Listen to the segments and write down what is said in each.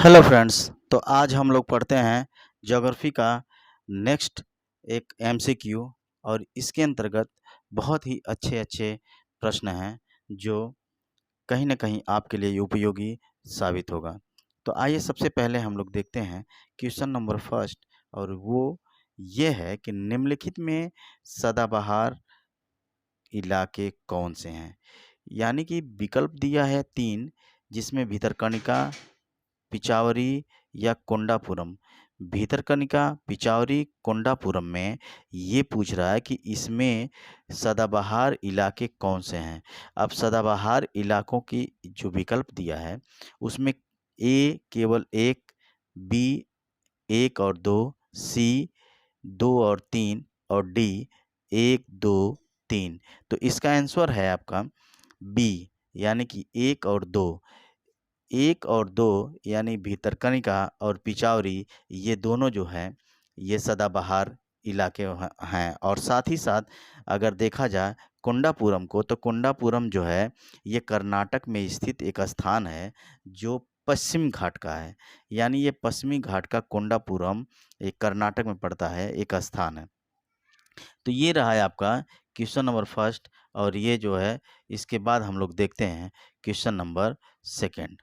Hello friends. तो आज हम लोग पढ़ते हैं ज्योग्राफी का नेक्स्ट एक एमसीक्यू। और इसके अंतर्गत बहुत ही अच्छे अच्छे प्रश्न हैं जो कहीं ना कहीं आपके लिए उपयोगी साबित होगा। तो आइए सबसे पहले हम लोग देखते हैं क्वेश्चन नंबर फर्स्ट। और वो ये है कि निम्नलिखित में सदाबहार इलाके कौन से हैं। यानी कि विकल्प दिया है 3, जिसमें भितरकनिका, पिचावरी या कोंडापुरम। भितरकनिका, पिचावरी, कोंडापुरम में ये पूछ रहा है कि इसमें सदाबहार इलाके कौन से हैं। अब सदाबहार इलाकों की जो विकल्प दिया है उसमें ए केवल 1, बी 1 और 2, सी 2 और 3 और डी 1 2 3। तो इसका आंसर है आपका बी, यानी कि 1 और 2। 1 और 2 यानी भितरकनिका और पिचावरी, ये दोनों जो हैं ये सदाबहार इलाके हैं। और साथ ही साथ अगर देखा जाए कोंडापुरम को, तो कोंडापुरम जो है ये कर्नाटक में स्थित एक स्थान है जो पश्चिम घाट का है। यानी ये पश्चिमी घाट का कोंडापुरम एक कर्नाटक में पड़ता है एक स्थान है। तो ये रहा है आपका क्वेश्चन नंबर फर्स्ट। और ये जो है इसके बाद हम लोग देखते हैं क्वेश्चन नंबर सेकंड।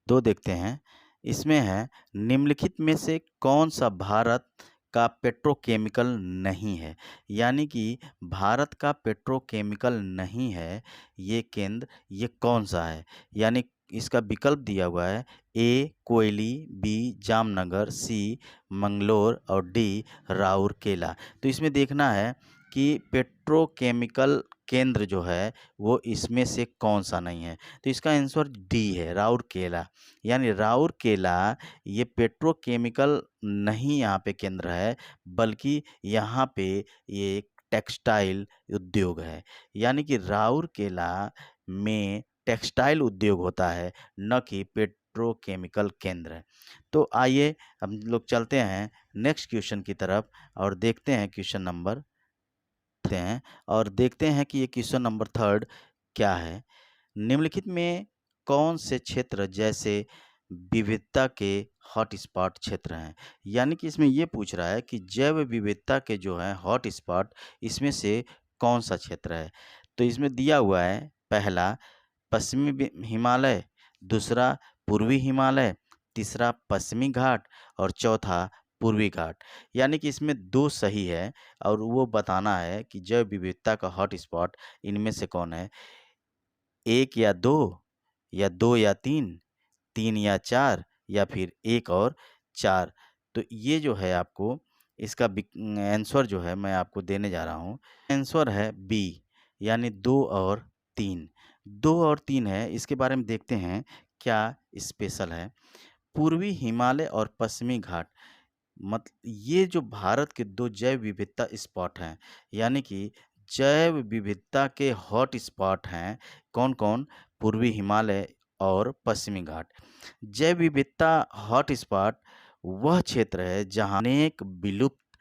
2 देखते हैं। इसमें है निम्नलिखित में से कौन सा भारत का पेट्रोकेमिकल नहीं है। यानी कि भारत का पेट्रोकेमिकल नहीं है ये केंद्र, ये कौन सा है। यानी इसका विकल्प दिया हुआ है ए कोयली, बी जामनगर, सी मंगलोर और डी राउरकेला। तो इसमें देखना है कि पेट्रोकेमिकल केंद्र जो है वो इसमें से कौन सा नहीं है। तो इसका आंसर डी है, राउरकेला। यानी राउरकेला ये पेट्रोकेमिकल नहीं यहाँ पे केंद्र है, बल्कि यहाँ पे ये एक टेक्सटाइल उद्योग है। यानी कि राउरकेला में टेक्सटाइल उद्योग होता है, न कि पेट्रोकेमिकल केंद्र है। तो आइए हम लोग चलते हैं नेक्स्ट क्वेश्चन की तरफ और देखते हैं क्वेश्चन नंबर हैं और देखते हैं कि ये क्वेश्चन नंबर थर्ड क्या है। निम्नलिखित में कौन से क्षेत्र जैसे विविधता के हॉटस्पॉट क्षेत्र हैं। यानी कि इसमें ये पूछ रहा है कि जैव विविधता के जो है हॉटस्पॉट, इसमें से कौन सा क्षेत्र है। तो इसमें दिया हुआ है पहला पश्चिमी हिमालय, दूसरा पूर्वी हिमालय, तीसरा पश्चिमी घाट और चौथा पूर्वी घाट। यानी कि इसमें 2 सही है और वो बताना है कि जैव विविधता का हॉटस्पॉट इनमें से कौन है। 1 या 2 या 2 या 3, 3 या 4 या फिर 1 और 4। तो ये जो है आपको इसका आंसर जो है मैं आपको देने जा रहा हूँ। आंसर है बी, यानी 2 और 3। 2 और 3 है, इसके बारे में देखते हैं क्या स्पेशल है। पूर्वी हिमालय और पश्चिमी घाट, मत ये जो भारत के 2 जैव विविधता स्पॉट हैं। यानी कि जैव विविधता के हॉट स्पॉट हैं कौन-कौन, पूर्वी हिमालय और पश्चिमी घाट। जैव विविधता हॉट स्पॉट वह क्षेत्र है जहाँ अनेक विलुप्त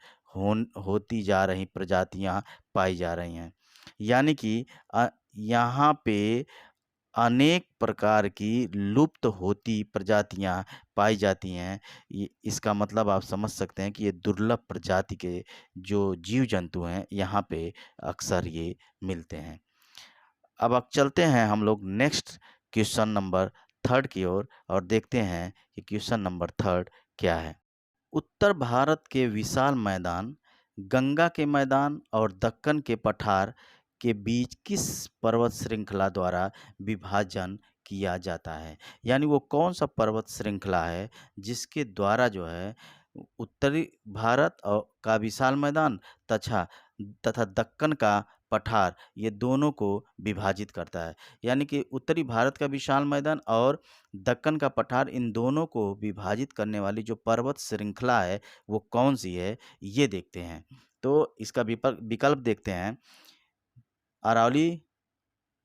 होती जा रही प्रजातियां पाई जा रही हैं। यानी कि यहाँ पे अनेक प्रकार की लुप्त होती प्रजातियां पाई जाती हैं। ये इसका मतलब आप समझ सकते हैं कि ये दुर्लभ प्रजाति के जो जीव जंतु हैं यहाँ पे अक्सर ये मिलते हैं। अब चलते हैं हम लोग नेक्स्ट क्वेश्चन नंबर थर्ड की ओर और देखते हैं कि क्वेश्चन नंबर थर्ड क्या है। उत्तर भारत के विशाल मैदान, गंगा के मैदान और दक्कन के पठार के बीच किस पर्वत श्रृंखला द्वारा विभाजन किया जाता है। यानी वो कौन सा पर्वत श्रृंखला है जिसके द्वारा जो है उत्तरी भारत और का विशाल मैदान तथा तथा दक्कन का पठार, ये दोनों को विभाजित करता है। यानी कि उत्तरी भारत का विशाल मैदान और दक्कन का पठार, इन दोनों को विभाजित करने वाली जो पर्वत श्रृंखला है वो कौन सी है, ये देखते हैं। तो इसका विकल्प देखते हैं। अरावली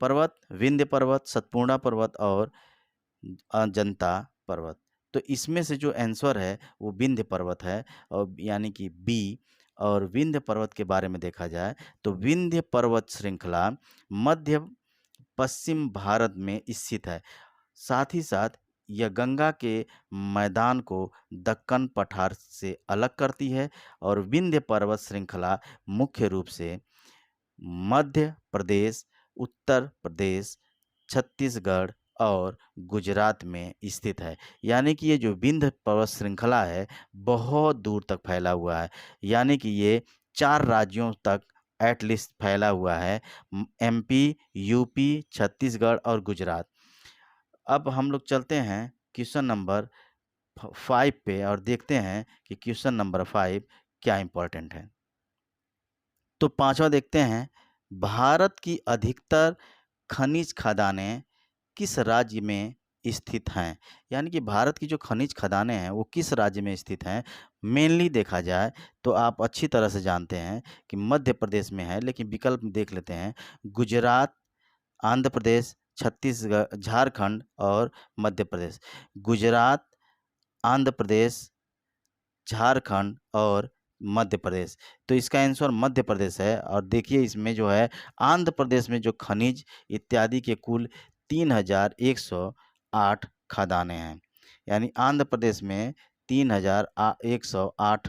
पर्वत, विंध्य पर्वत, सतपूर्णा पर्वत और अजंता पर्वत। तो इसमें से जो आंसर है वो विंध्य पर्वत है, और यानी कि बी। और विंध्य पर्वत के बारे में देखा जाए तो विंध्य पर्वत श्रृंखला मध्य पश्चिम भारत में स्थित है। साथ ही साथ यह गंगा के मैदान को दक्कन पठार से अलग करती है और विंध्य पर्वत श्रृंखला मुख्य रूप से मध्य प्रदेश, उत्तर प्रदेश, छत्तीसगढ़ और गुजरात में स्थित है। यानी कि ये जो विंध्य पर्वत श्रृंखला है बहुत दूर तक फैला हुआ है, यानी कि ये 4 राज्यों तक एटलीस्ट फैला हुआ है, एमपी, यूपी, छत्तीसगढ़ और गुजरात। अब हम लोग चलते हैं क्वेश्चन नंबर 5 पे और देखते हैं कि क्वेश्चन नंबर 5 क्या इम्पोर्टेंट है। तो 5वां देखते हैं, भारत की अधिकतर खनिज खदानें किस राज्य में स्थित हैं? यानी कि भारत की जो खनिज खदानें हैं वो किस राज्य में स्थित हैं? मेनली देखा जाए तो आप अच्छी तरह से जानते हैं कि मध्य प्रदेश में है, लेकिन विकल्प देख लेते हैं। गुजरात, आंध्र प्रदेश, छत्तीसगढ़, झारखंड और मध्य प्रदेश। गुजरात, आंध्र प्रदेश, झारखंड और मध्य प्रदेश। तो इसका आंसर मध्य प्रदेश है। और देखिए इसमें जो है आंध्र प्रदेश में जो खनिज इत्यादि के कुल 3108 खदानें हैं। यानी आंध्र प्रदेश में 3108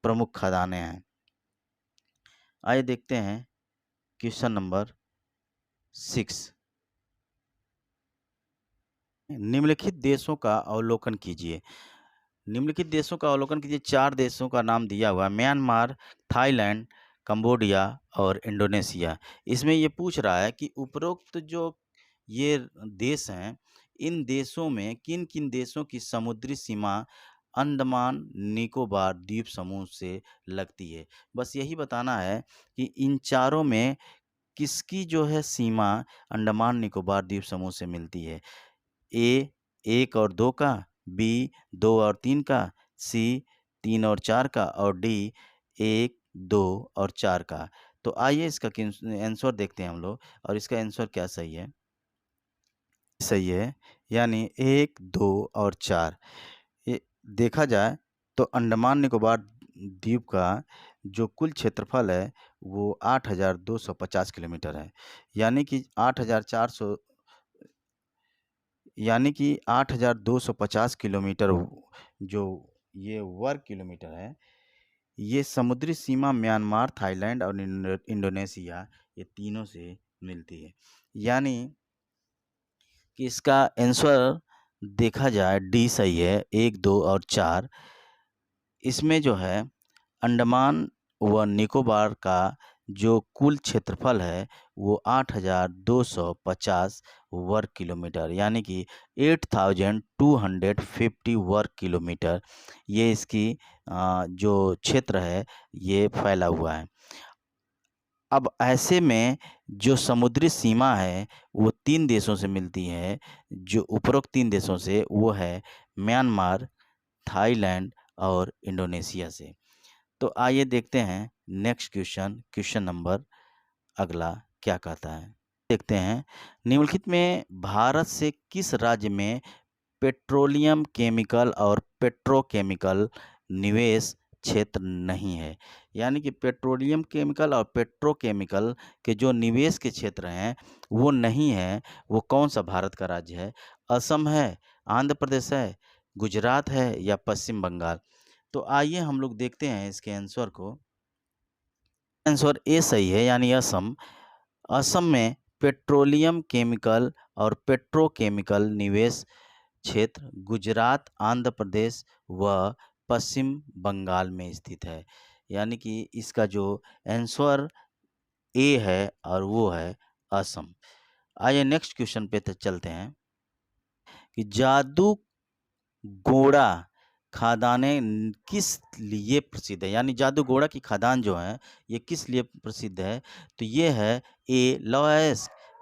प्रमुख खदानें हैं। आइए देखते हैं क्वेश्चन नंबर 6। निम्नलिखित देशों का अवलोकन कीजिए। निम्नलिखित देशों का अवलोकन कीजिए। 4 देशों का नाम दिया हुआ है, म्यांमार, थाईलैंड, कंबोडिया और इंडोनेशिया। इसमें ये पूछ रहा है कि उपरोक्त जो ये देश हैं, इन देशों में किन किन देशों की समुद्री सीमा अंडमान निकोबार द्वीप समूह से लगती है। बस यही बताना है कि इन चारों में किसकी जो है सीमा अंडमान निकोबार द्वीप समूह से मिलती है। ए 1 और 2 का, बी 2 और 3 का, सी 3 और 4 का और डी 1, 2 और 4 का। तो आइए इसका आंसर देखते हैं हम लोग और इसका आंसर क्या सही है। सही है, यानी 1, 2 और 4। ये देखा जाए तो अंडमान निकोबार द्वीप का जो कुल क्षेत्रफल है वो 8,250 किलोमीटर है। यानी कि 8,400 यानी कि 8,250 किलोमीटर जो ये वर्ग किलोमीटर है, ये समुद्री सीमा म्यांमार, थाईलैंड और इंडोनेशिया ये तीनों से मिलती है। यानी कि इसका आंसर देखा जाए डी सही है, 1, 2 और 4। इसमें जो है अंडमान व निकोबार का जो कुल क्षेत्रफल है वो 8,250 वर्ग किलोमीटर, यानी कि 8,250 वर्ग किलोमीटर ये इसकी जो क्षेत्र है ये फैला हुआ है। अब ऐसे में जो समुद्री सीमा है वो 3 देशों से मिलती है। जो उपरोक्त 3 देशों से वो है म्यांमार, थाईलैंड और इंडोनेशिया से। तो आइए देखते हैं नेक्स्ट क्वेश्चन, क्वेश्चन नंबर अगला क्या कहता है। देखते हैं निम्नलिखित में भारत से किस राज्य में पेट्रोलियम केमिकल और पेट्रोकेमिकल निवेश क्षेत्र नहीं है। यानी कि पेट्रोलियम केमिकल और पेट्रोकेमिकल के जो निवेश के क्षेत्र हैं वो नहीं है। वो कौन सा भारत का राज्य है? असम है, आंध्र प्रदेश है, गुजरात है या पश्चिम बंगाल। तो आइए हम लोग देखते हैं इसके आंसर को। आंसर ए सही है, यानी असम। असम में पेट्रोलियम केमिकल और पेट्रोकेमिकल निवेश क्षेत्र गुजरात, आंध्र प्रदेश व पश्चिम बंगाल में स्थित है। यानी कि इसका जो आंसर ए है और वो है असम। आइए नेक्स्ट क्वेश्चन पे तो चलते हैं कि जादू गोड़ा खदानें किस लिए प्रसिद्ध है। यानी जादू गोड़ा की खदान जो है ये किस लिए प्रसिद्ध है। तो ये है ए लौह,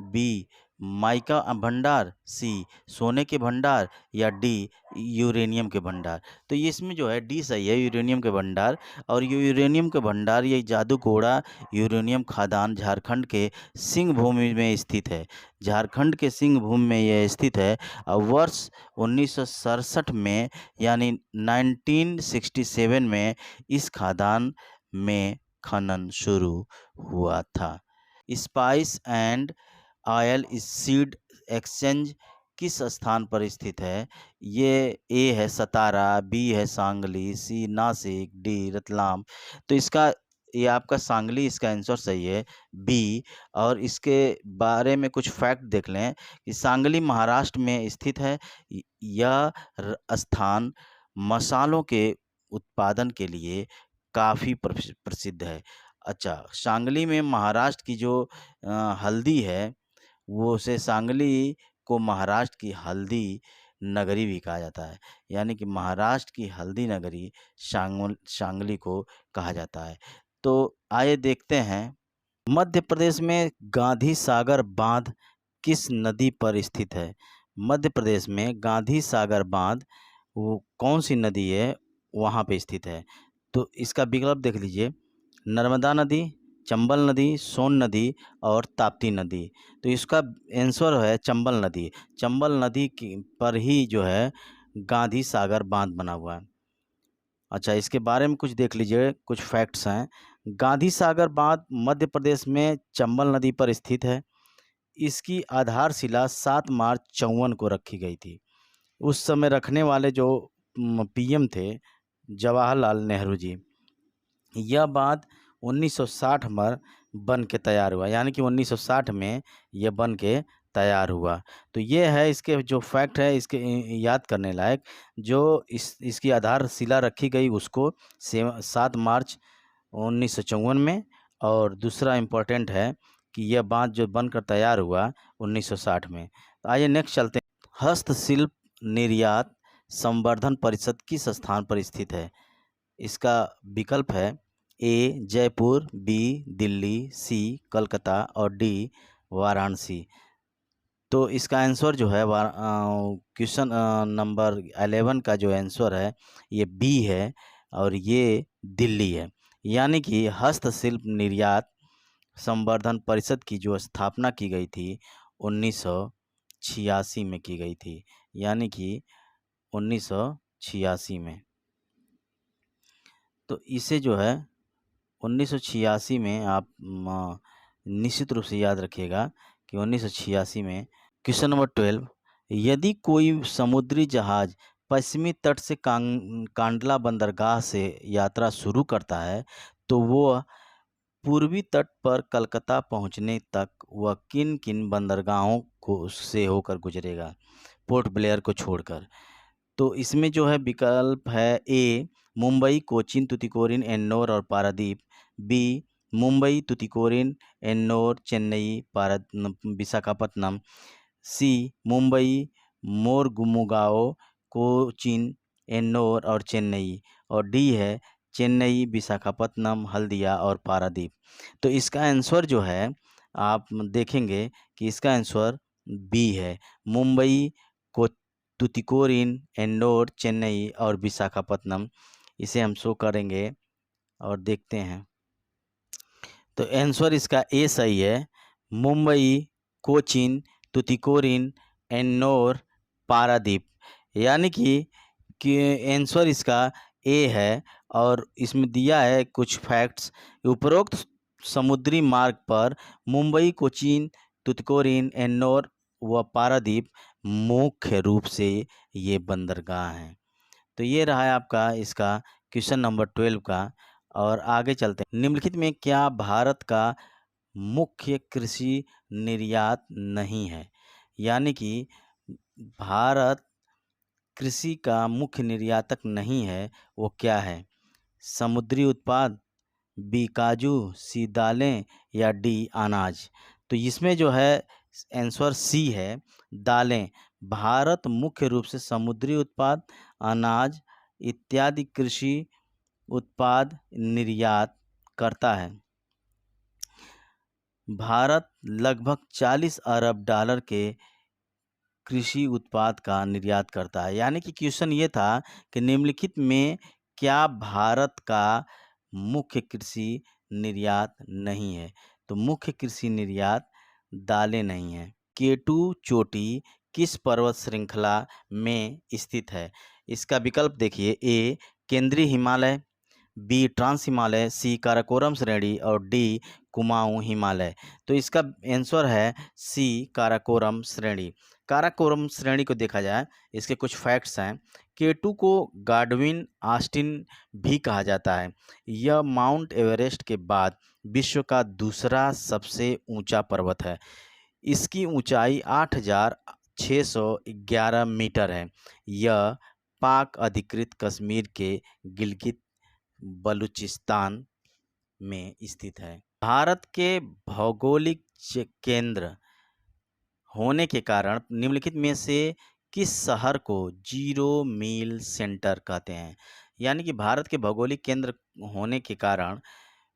बी माइका भंडार, सी सोने के भंडार या डी यूरेनियम के भंडार। तो ये इसमें जो है डी सही है, यूरेनियम के भंडार। और ये यूरेनियम के भंडार ये जादू घोड़ा यूरेनियम खदान झारखंड के सिंह भूमि में स्थित है। झारखंड के सिंह भूमि में यह स्थित है। और वर्ष 1967 में यानी 1967 में इस खदान में खनन शुरू हुआ था। Spice and oil seed exchange किस स्थान पर स्थित है? ये ए है सतारा, बी है सांगली, सी नासिक, डी रतलाम। तो इसका ये आपका सांगली इसका आंसर सही है, बी। और इसके बारे में कुछ फैक्ट देख लें कि सांगली महाराष्ट्र में स्थित है। यह स्थान मसालों के उत्पादन के लिए काफ़ी प्रसिद्ध है। अच्छा, सांगली में महाराष्ट्र की जो हल्दी है, वो उसे सांगली को महाराष्ट्र की हल्दी नगरी भी कहा जाता है। यानी कि महाराष्ट्र की हल्दी नगरी सांगली को कहा जाता है। तो आइए देखते हैं, मध्य प्रदेश में गांधी सागर बांध किस नदी पर स्थित है? मध्य प्रदेश में गांधी सागर बांध वो कौन सी नदी है, वहाँ पे स्थित है? तो इसका विकल्प देख लीजिए, नर्मदा नदी, चंबल नदी, सोन नदी और ताप्ती नदी। तो इसका आंसर है चंबल नदी। चंबल नदी की पर ही जो है गांधी सागर बांध बना हुआ है। अच्छा, इसके बारे में कुछ देख लीजिए, कुछ फैक्ट्स हैं। गांधी सागर बांध मध्य प्रदेश में चंबल नदी पर स्थित है। इसकी आधारशिला 7 मार्च 54 को रखी गई थी। उस समय रखने वाले जो पीएम थे जवाहरलाल नेहरू जी। यह बांध 1960 में बन के तैयार हुआ, यानी कि 1960 में यह बन के तैयार हुआ। तो ये है इसके जो फैक्ट है, इसके याद करने लायक। जो इसकी आधारशिला रखी गई उसको 7 मार्च 1954 में, और दूसरा इम्पोर्टेंट है कि यह बांध जो बनकर तैयार हुआ 1960 में। तो आइए नेक्स्ट चलते हैं। हस्तशिल्प निर्यात संवर्धन परिषद किस स्थान पर स्थित है? इसका विकल्प है ए जयपुर, बी दिल्ली, सी कलकत्ता और डी वाराणसी। तो इसका आंसर जो है क्वेश्चन नंबर 11 का जो आंसर है ये बी है, और ये दिल्ली है। यानी कि हस्तशिल्प निर्यात संवर्धन परिषद की जो स्थापना की गई थी 1986 में की गई थी, यानी कि 1986 में। तो इसे जो है 1986 में आप निश्चित रूप से याद रखिएगा कि 1986 में। क्वेश्चन नंबर 12, यदि कोई समुद्री जहाज पश्चिमी तट से कांडला बंदरगाह से यात्रा शुरू करता है तो वो पूर्वी तट पर कलकत्ता पहुंचने तक वह किन किन बंदरगाहों को से होकर गुजरेगा, पोर्ट ब्लेयर को छोड़कर? तो इसमें जो है विकल्प है ए मुंबई, कोचीन, तुतिकोरिन, एन्नौर और पारादीप, बी मुंबई, तुतिकोरिन, एन्नौर, चेन्नई, विशाखापत्तनम, सी मुंबई, मोरमुगाओ, कोचीन, एन्नौर और चेन्नई, और डी है चेन्नई, विशाखापत्तनम, हल्दिया और पारादीप। तो इसका आंसर जो है आप देखेंगे कि इसका आंसर बी है, मुंबई, को तुतिकोरिन, एन्नौर, चेन्नई और विशाखापत्तनम। इसे हम शो करेंगे और देखते हैं। तो आंसर इसका ए सही है, मुंबई, कोचीन, तुतिकोरिन, एन्नौर, पारादीप। यानी कि आंसर इसका ए है। और इसमें दिया है कुछ फैक्ट्स। उपरोक्त समुद्री मार्ग पर मुंबई, कोचीन, तुतिकोरिन, एन्नौर व पारादीप मुख्य रूप से ये बंदरगाह हैं। तो ये रहा है आपका इसका क्वेश्चन नंबर 12 का। और आगे चलते हैं। निम्नलिखित में क्या भारत का मुख्य कृषि निर्यात नहीं है? यानी कि भारत कृषि का मुख्य निर्यातक नहीं है, वो क्या है? समुद्री उत्पाद, बी काजू, सी दालें या डी अनाज। तो इसमें जो है आंसर सी है, दालें। भारत मुख्य रूप से समुद्री उत्पाद, अनाज इत्यादि कृषि उत्पाद निर्यात करता है। भारत लगभग 40 अरब डॉलर के कृषि उत्पाद का निर्यात करता है। यानी कि क्वेश्चन ये था कि निम्नलिखित में क्या भारत का मुख्य कृषि निर्यात नहीं है? तो मुख्य कृषि निर्यात दालें नहीं है। केटू चोटी किस पर्वत श्रृंखला में स्थित है? इसका विकल्प देखिए, ए केंद्रीय हिमालय, बी ट्रांस हिमालय, सी काराकोरम श्रेणी और डी कुमाऊं हिमालय। तो इसका आंसर है सी काराकोरम श्रेणी। काराकोरम श्रेणी को देखा जाए, इसके कुछ फैक्ट्स हैं। केटू को गाडविन ऑस्टिन भी कहा जाता है। यह माउंट एवरेस्ट के बाद विश्व का दूसरा सबसे ऊंचा पर्वत है। इसकी ऊंचाई 8,611 मीटर है। यह पाक अधिकृत कश्मीर के गिलगित बलूचिस्तान में स्थित है। भारत के भौगोलिक केंद्र होने के कारण निम्नलिखित में से किस शहर को जीरो मील सेंटर कहते हैं? यानी कि भारत के भौगोलिक केंद्र होने के कारण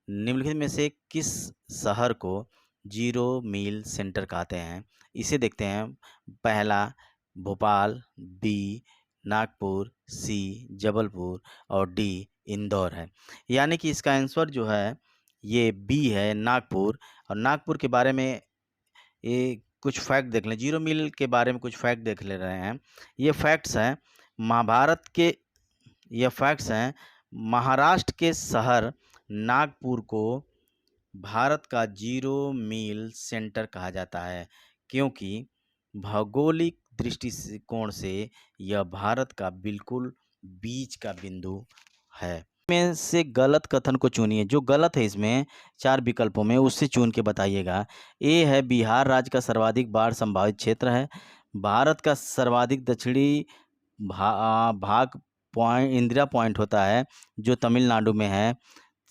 निम्नलिखित में से किस शहर को जीरो मील सेंटर कहते हैं? इसे देखते हैं। पहला भोपाल, बी नागपुर, सी जबलपुर और डी इंदौर है। यानी कि इसका आंसर जो है ये बी है, नागपुर। और नागपुर के बारे में ये कुछ फैक्ट देख लें, जीरो मील के बारे में कुछ फैक्ट देख ले रहे हैं। ये फैक्ट्स हैं महाभारत के, ये फैक्ट्स हैं महाराष्ट्र के शहर नागपुर को भारत का जीरो मील सेंटर कहा जाता है, क्योंकि भौगोलिक दृष्टिकोण से यह भारत का बिल्कुल बीच का बिंदु है। में से गलत कथन को चुनिए। जो गलत है इसमें 4 विकल्पों में, उससे चुन के बताइएगा। ए है बिहार राज्य का सर्वाधिक बाढ़ संभावित क्षेत्र है। भारत का सर्वाधिक दक्षिणी भाग पॉइंट इंदिरा पॉइंट होता है जो तमिलनाडु में है।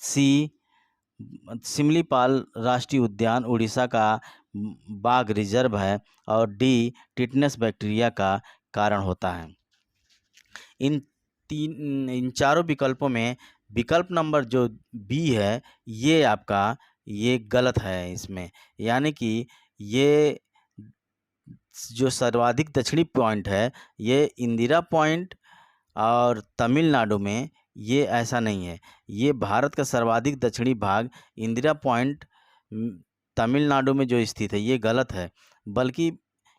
सी सिमलीपाल राष्ट्रीय उद्यान उड़ीसा का बाघ रिजर्व है। और डी टिटनेस बैक्टीरिया का कारण होता है। इन चारों विकल्पों में विकल्प नंबर जो बी है ये आपका ये गलत है इसमें। यानी कि ये जो सर्वाधिक दक्षिणी पॉइंट है ये इंदिरा पॉइंट और तमिलनाडु में, ये ऐसा नहीं है। ये भारत का सर्वाधिक दक्षिणी भाग इंदिरा पॉइंट तमिलनाडु में जो स्थित है ये गलत है, बल्कि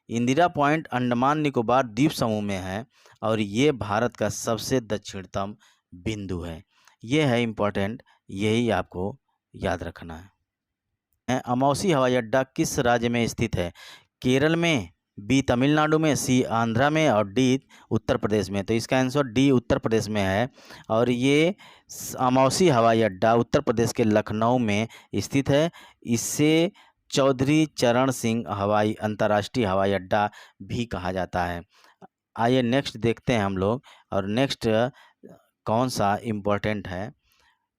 इंदिरा पॉइंट अंडमान निकोबार द्वीप समूह में है और ये भारत का सबसे दक्षिणतम बिंदु है। ये है इम्पोर्टेंट, यही आपको याद रखना है। अमौसी हवाई अड्डा किस राज्य में स्थित है? केरल में, बी तमिलनाडु में, सी आंध्रा में और डी उत्तर प्रदेश में। तो इसका आंसर डी उत्तर प्रदेश में है। और ये अमौसी हवाई अड्डा उत्तर प्रदेश के लखनऊ में स्थित है। इससे चौधरी चरण सिंह अंतर्राष्ट्रीय हवाई अड्डा भी कहा जाता है। आइए नेक्स्ट देखते हैं हम लोग, और नेक्स्ट कौन सा इम्पोर्टेंट है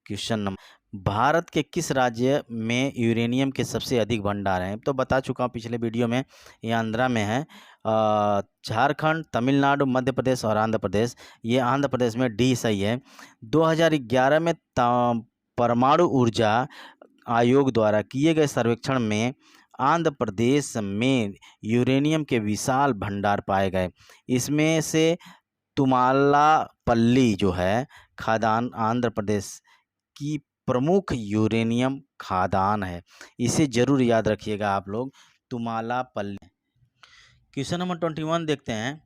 क्वेश्चन नंबर। भारत के किस राज्य में यूरेनियम के सबसे अधिक भंडार हैं? तो बता चुका हूँ पिछले वीडियो में, ये आंध्रा में है। झारखंड, तमिलनाडु, मध्य प्रदेश और आंध्र प्रदेश। ये आंध्र प्रदेश में, डी सही है। 2011 में परमाणु ऊर्जा आयोग द्वारा किए गए सर्वेक्षण में आंध्र प्रदेश में यूरेनियम के विशाल भंडार पाए गए। इसमें से तुमालापल्ली जो है खदान आंध्र प्रदेश की प्रमुख यूरेनियम खदान है। इसे जरूर याद रखिएगा आप लोग, तुमालापल्ली। क्वेश्चन नंबर 21 देखते हैं।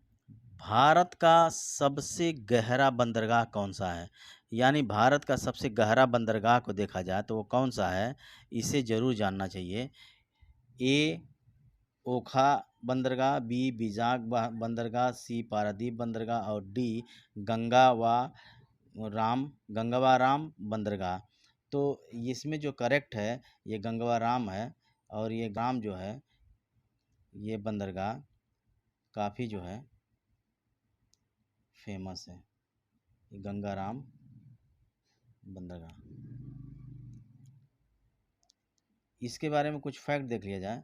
भारत का सबसे गहरा बंदरगाह कौन सा है? यानी भारत का सबसे गहरा बंदरगाह को देखा जाए तो वो कौन सा है, इसे जरूर जानना चाहिए। ए ओखा बंदरगाह, बी बिजाग बंदरगाह, सी पारादीप बंदरगाह और डी गंगावाराम बंदरगाह। तो इसमें जो करेक्ट है ये गंगावाराम है। और ये ग्राम जो है ये बंदरगाह काफ़ी जो है फेमस है, गंगाराम बंदरगाह। इसके बारे में कुछ फैक्ट देख लिया जाए।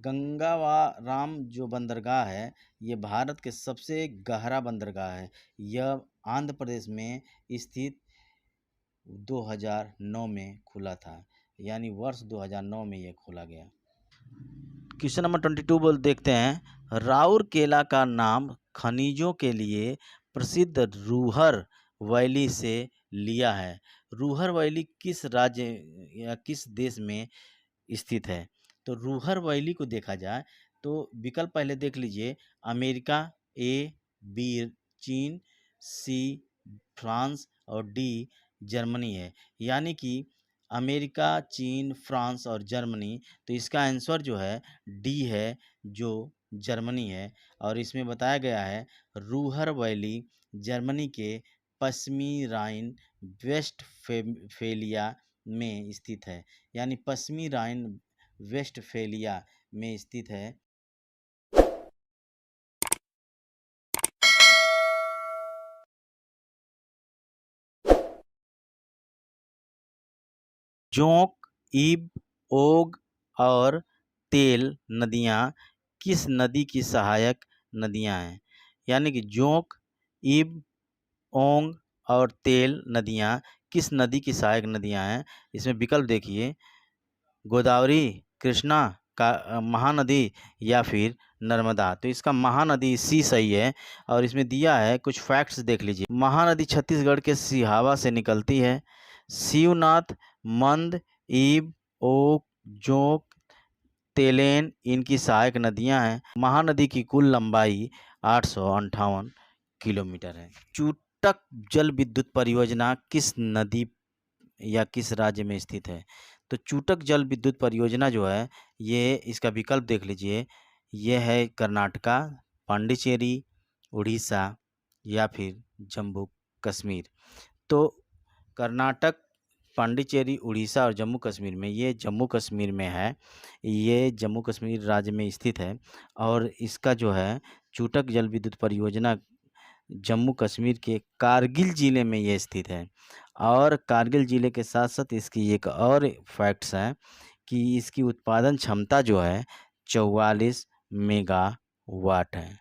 गंगावाराम जो बंदरगाह है ये भारत के सबसे गहरा बंदरगाह है। यह आंध्र प्रदेश में स्थित 2009 में खुला था, यानी वर्ष 2009 में यह खोला गया। क्वेश्चन नंबर 22 देखते हैं। राउरकेला का नाम खनिजों के लिए प्रसिद्ध रूहर वैली से लिया है। रूहर वैली किस राज्य या किस देश में स्थित है? तो रूहर वैली को देखा जाए तो विकल्प पहले देख लीजिए। अमेरिका, ए बी चीन, सी फ्रांस और डी जर्मनी है। यानी कि अमेरिका, चीन, फ्रांस और जर्मनी। तो इसका आंसर जो है डी है, जो जर्मनी है। और इसमें बताया गया है रूहर वैली जर्मनी के पश्चिमी राइन वेस्टफेलिया में स्थित है। यानी पश्चिमी राइन वेस्टफेलिया में स्थित है। जोंक, ईब, ओग और तेल नदियाँ किस नदी की सहायक नदियाँ हैं? यानी कि जोंक, ईब, ओंग और तेल नदियाँ किस नदी की सहायक नदियाँ हैं? इसमें विकल्प देखिए, गोदावरी, कृष्णा, महानदी या फिर नर्मदा। तो इसका महानदी सी सही है। और इसमें दिया है कुछ फैक्ट्स देख लीजिए। महानदी छत्तीसगढ़ के सिहावा से निकलती है। शिवनाथ, मंद, ईब, ओक, जोंक, तेलेन इनकी सहायक नदियां हैं। महानदी की कुल लंबाई 858 किलोमीटर है। चूटक जल विद्युत परियोजना किस नदी या किस राज्य में स्थित है? तो चूटक जल विद्युत परियोजना जो है, ये इसका विकल्प देख लीजिए। ये है कर्नाटका, पांडिचेरी, उड़ीसा या फिर जम्मू कश्मीर। तो कर्नाटक, पांडिचेरी, उड़ीसा और जम्मू कश्मीर में, ये जम्मू कश्मीर में है। ये जम्मू कश्मीर राज्य में स्थित है। और इसका जो है चूटक जल विद्युत परियोजना जम्मू कश्मीर के कारगिल ज़िले में ये स्थित है। और कारगिल ज़िले के साथ साथ इसकी एक और फैक्ट्स है कि इसकी उत्पादन क्षमता जो है 44 मेगावाट है।